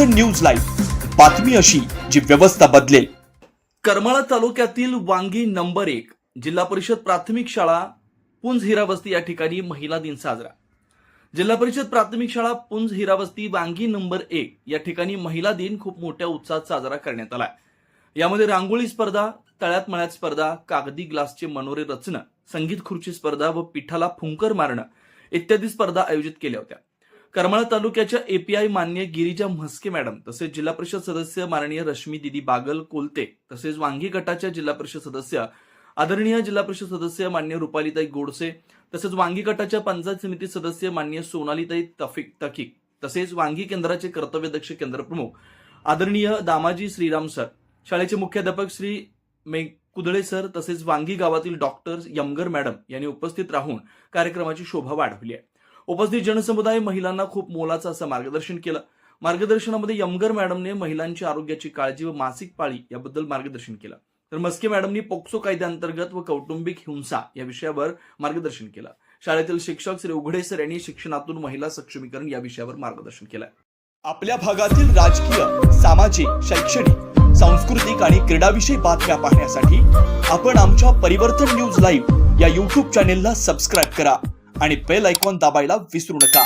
परिवर्तन news live, बातमी अशी जी व्यवस्था बदलेल। करमाळा तालुक्यातील वांगी नंबर 1 जिल्हा परिषद प्राथमिक शाळा पुंज हिरावस्ती या ठिकाणी महिला दिन साजरा। जिल्हा परिषद प्राथमिक शाळा पुंज हिरावस्ती वांगी नंबर 1 या ठिकाणी महिला दिन खूप मोठ्या उत्साहात साजरा करण्यात आला। यामध्ये रांगोळी स्पर्धा, तळ्यात मळ्यात स्पर्धा, कागदी ग्लासचे मनोरे रचणं, संगीत खुर्ची स्पर्धा व पिठाला फुंकर मारणं इत्यादी स्पर्धा आयोजित केल्या होत्या। करमाळा तालुक्याच्या एपीआय मान्य गिरिजा म्हस्के मॅडम तसेच जिल्हा परिषद सदस्य माननीय रश्मी दिदी बागल कोलते तसेच वांगी गटाच्या जिल्हा परिषद सदस्य आदरणीय जिल्हा परिषद सदस्य मान्य रुपालीताई गोडसे तसेच वांगी गटाच्या पंचायत समिती सदस्य मान्य सोनालीताई तकीक तसेच वांगी केंद्राचे कर्तव्यदक्ष केंद्र प्रमुख आदरणीय दामाजी श्रीराम सर, शाळेचे मुख्याध्यापक श्री कुदळे सर तसेच वांगी गावातील डॉक्टर यमगर मॅडम यांनी उपस्थित राहून कार्यक्रमाची शोभा वाढवली आहे। उपस्थित जनसमुदाय महिलांना खूप मोलाचं असं मार्गदर्शन केलं। मार्गदर्शनामध्ये यमगर मॅडमने महिलांच्या आरोग्याची काळजी व मासिक पाळी याबद्दल मार्गदर्शन केलं, तर म्हस्के मॅडमनी पोक्सो कायद्याअंतर्गत व कौटुंबिक हिंसा या विषयावर मार्गदर्शन केलं। शाळेतील शिक्षक श्री उघडे सर यांनी शिक्षणातून महिला सक्षमीकरण या विषयावर मार्गदर्शन केलं। आपल्या भागातील राजकीय, सामाजिक, शैक्षणिक, सांस्कृतिक आणि क्रीडाविषयी बातम्या पाहण्यासाठी आपण आमच्या परिवर्तन न्यूज लाईव्ह या YouTube चॅनेलला सबस्क्राईब करा आणि बेल आयकॉन दाबायला विसरू नका।